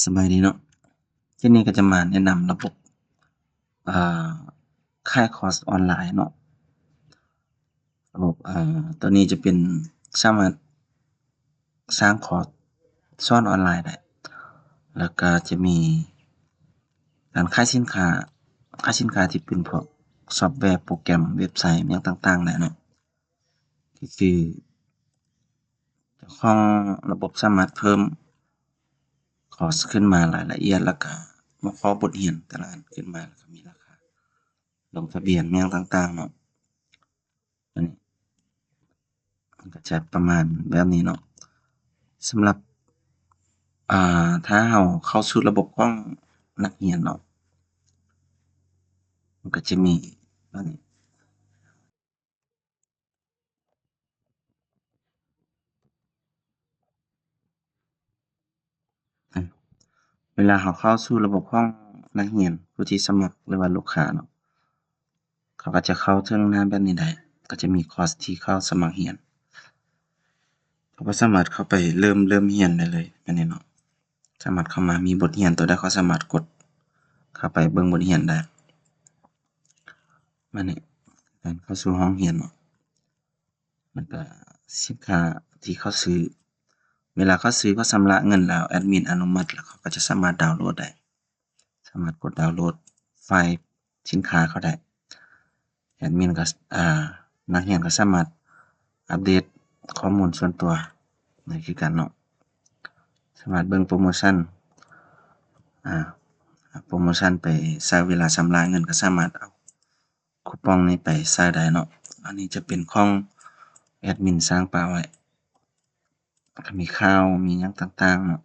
สบายดีเนาะที่นี่ก็จะมาแนะนำระบบอ่าค่ายคอร์สออนไลน์เนาะระบบตัวนี้จะเป็นสามารถสร้างคอร์สสอนออนไลน์ได้แล้วก็จะมีการขายสินค้าที่เป็นพวกซอฟต์แวร์โปรแกรมเว็บไซต์อิหยังต่างๆได้เนาะก็คือเจ้าของระบบสามารถเพิ่มคอร์สขึ้นมารายละเอียดแล้วก็หัวข้อบทเรียนแต่ละอันขึ้นมาแล้วก็มีราคาลงทะเบียนอิหยังต่างๆเนาะอันนี้ มันก็จะประมาณแบบนี้เนาะสำหรับถ้าเราเข้าสู่ระบบของนักเรียนเนาะมันก็จะมีอันนี้อืมเวลาเราเข้าสู่ระบบของนักเรียนผู้ที่สมัครหรือว่าลูกค้าเนาะเขาก็จะเข้าถึงหน้าแบบนี้ได้ก็จะมีคอร์สที่เขาสมัครเรียนเขาก็สามารถเข้าไปเริ่มเรียนได้เลยแบบนี้เนาะสามารถเข้ามามีบทเรียนตัวใดเขาสามารถกดเข้าไปเบิ่งบทเรียนได้แบบนี้การเข้าสู่ห้องเรียนเนาะ แล้วก็สินค้าที่เขาซื้อเวลาเขาซื้อเขาชำระเงินแล้วแอดมินอนุมัติแล้วเขาก็จะสามารถดาวน์โหลดได้สามารถกดดาวน์โหลดไฟล์สินค้าเขาได้แอดมินก็นักเรียนก็สามารถอัปเดตข้อมูลส่วนตัวได้คือกันเนาะสามารถเบิ่งโพรโมชันอ่าโพรโมชันไปใช้เวลาชำระเงินก็สามารถเอาคูปองนี้ไปใช้ได้เนาะอันนี้จะเป็นของแอดมินสร้างมาไว้ ก็มีข่าวมีหยังต่างๆเนาะ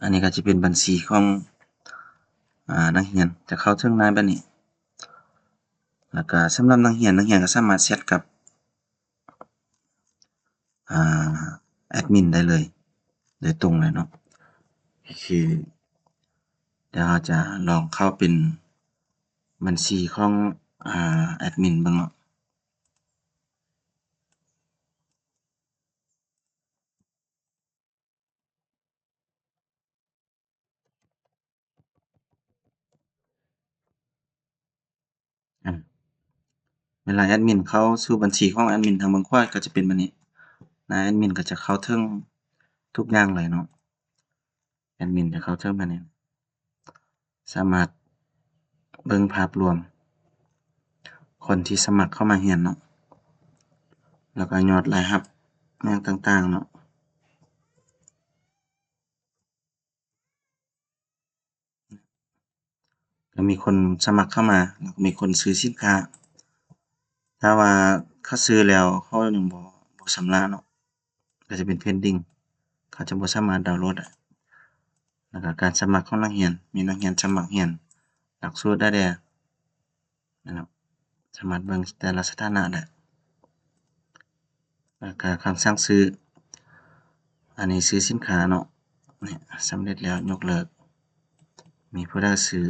อันนี้ก็จะเป็นบัญชีของนักเรียนจะเข้าถึงได้แบบนี้แล้วก็สำหรับนักเรียนก็สามารถแชตกับอ่แอดมินได้เลยโดยตรงเลยเนาะก็คือเดี๋ยวเราจะลองเข้าเป็นบัญชีของแอดมินเบิ่งเนาะอืมเวลาแอดมินเข้าสู่บัญชีของแอดมินทางเบิ่งขวาก็จะเป็นแบบนี้หน้าแอดมินก็จะเข้าถึงทุกอย่างเลยเนาะแอดมินจะเข้าถึงแบบนี้สามารถเบิ่งภาพรวม คนที่สมัครเข้ามาเรียนเนาะแล้วก็ยอดรายรับอิหยังต่างๆเนาะก็มีคนสมัครเข้ามาแล้วก็มีคนซื้อสินค้าถ้าว่าเขาซื้อแล้วเขายังบ่ชำระเนาะก็จะเป็น pending เขาจะบ่สามารถดาวน์โหลดได้แล้วก็การสมัครของนักเรียนมีนักเรียนสมัครเรียนหลักสูตรได้แด่นะครับสามารถเบิ่งแต่ละสถานะได้แล้วก็คำสั่งซื้ออันนี้ซื้อสินค้าเนาะนี่สำเร็จแล้วยกเลิกมีผู้ใดซื้อ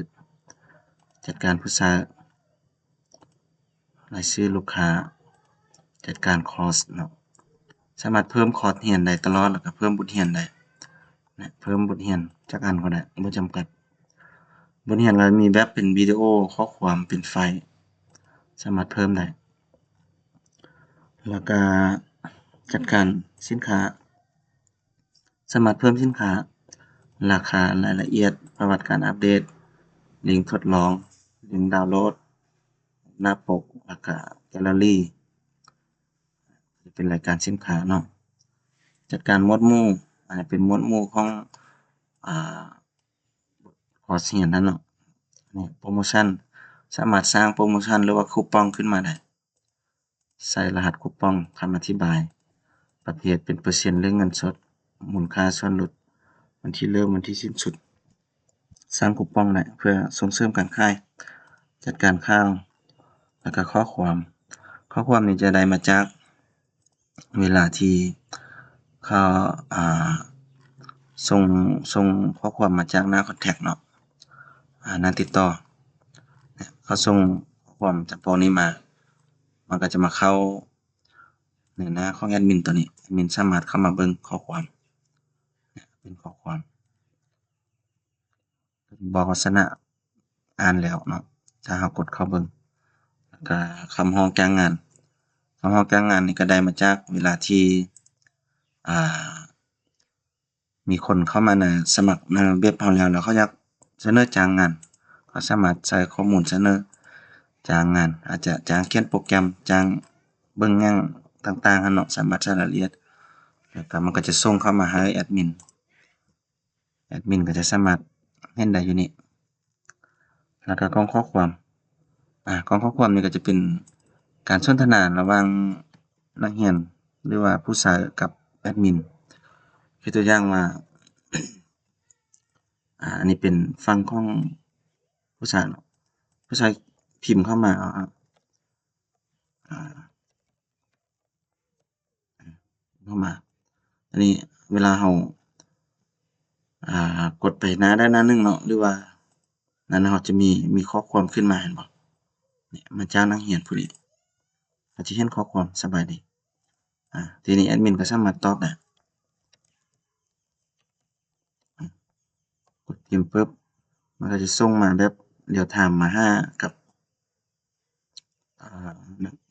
จัดการผู้ซื้อ รายชื่อลูกค้าจัดการคอร์สเนาะสามารถเพิ่มคอร์สเรียนได้ตลอดแล้วก็เพิ่มบทเรียนได้นะเพิ่มบทเรียนจักอันก็ได้บ่จำกัดบทเรียนก็มีแบบเป็นวิดีโอข้อความเป็นไฟล์สามารถเพิ่มได้แล้วก็จัดการสินค้าสามารถเพิ่มสินค้าราคารายละเอียดประวัติการอัปเดตลิงก์ทดลองลิงก์ดาวน์โหลดหน้าปกแล้วก็แกลเลอรีเป็นรายการสินค้าเนาะ จัดการหมวดหมู่อันนี้เป็นหมวดหมู่ของอ่าคอร์สเรียนนั้นเนาะนี่โพรโมชันสามารถสร้างโพรโมชันหรือว่าคูปองขึ้นมาได้ใส่รหัสคูปองคำอธิบายประเภทเป็นเปอร์เซ็นต์หรือเงินสดมูลค่าส่วนลดวันที่เริ่มวันที่สิ้นสุดสร้างคูปองได้เพื่อส่งเสริมการขายจัดการข่าวแล้วก็ข้อความนี้จะได้มาจากเวลาที่เขาอ่า ส่งข้อความมาจากหน้าคอนแท็กต์เนาะหน้าติดต่อเขาส่งข้อความจากพวกนี้มามันก็จะมาเข้าในหน้าของแอดมินตัวนี้แอดมินสามารถเข้ามาเบิ่งข้อความเป็นข้อความ บ่ลักษณะอ่านแล้วเนาะถ้าเรากดเข้าเบิ่งแล้วก็คำร้องจ้างงานคำร้องจ้างงานนี่ก็ได้มาจากเวลาที่อ่ามีคนเข้ามาสมัครในเว็บเราแล้วเขาอยากเสนอจ้างงานก็สามารถใส่ข้อมูลเสนอจ้างงานอาจจะจ้างเขียนโปรแกรมจ้างเบิ่งหยังต่างๆหั้นเนาะสามารถใส่รายละเอียดแล้วก็มันก็จะส่งเข้ามาหาแอดมินก็จะสามารถเห็นได้อยู่นี่แล้วก็กล่องข้อความกล่องข้อความนี่ก็จะเป็นการสนทนาระหว่างนักเรียนหรือว่าผู้ใช้กับแอดมินคือตัวอย่างว่า อันนี้เป็นฝั่งของผู้ใช้เนาะผู้ใช้พิมพ์เข้ามาอันนี้เวลาเรากดไปหน้าใดหน้าหนึ่งเนาะหรือว่านั้นเราจะมีข้อความขึ้นมาเห็นบ่เนี่ยมาจากนักเรียนผู้นี้ก็จะเห็นข้อความสบายดีทีนี้แอดมินก็สามารถตอบได้กดพิมพ์ปึ๊บมันก็จะส่งมาแบบเรียลไทม์มาหากับ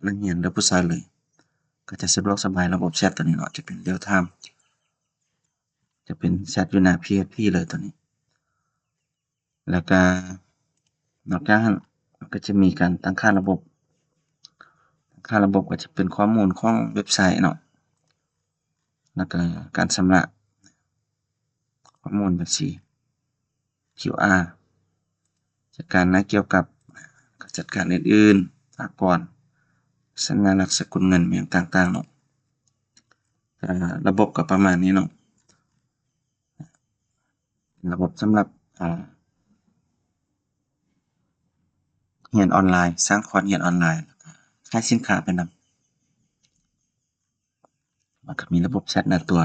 นักเรียนหรือผู้ใช้เลย ก็จะสะดวกสบายระบบแชตตัวนี้เนาะจะเป็น real time จะเป็นแชตอยู่หน้า PHP เลยตัวนี้ แล้วก็นอกจากนั้นมันก็จะมีการตั้งค่าระบบก็จะเป็นข้อมูลของเว็บไซต์เนาะแล้วก็การชำระข้อมูลบัญชี QR จัดการเกี่ยวกับจัดการอื่นๆสากลสัญลักษณ์สกุลเงินอย่างต่างๆเนาะระบบก็ประมาณนี้เนาะระบบสำหรับเรียนออนไลน์สร้างคอร์สเรียนออนไลน์ขายสินค้าไปนำมันก็มีระบบแชตหน้าตัว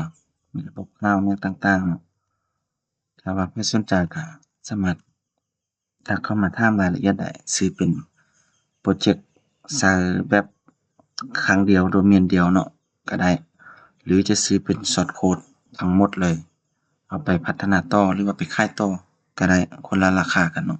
มีระบบข่าวแนวต่างๆเนาะถ้าว่าเพิ่นสนใจก็สามารถทักเข้ามาถามรายละเอียดได้ซื้อเป็นพรอเจกต์ใช้แบบครั้งเดียวโดเมนเดียวเนาะก็ได้หรือจะซื้อเป็นซอร์สโคดทั้งหมดเลยเอาไปพัฒนาต่อหรือว่าไปขายต่อก็ได้คนละราคากันเนาะ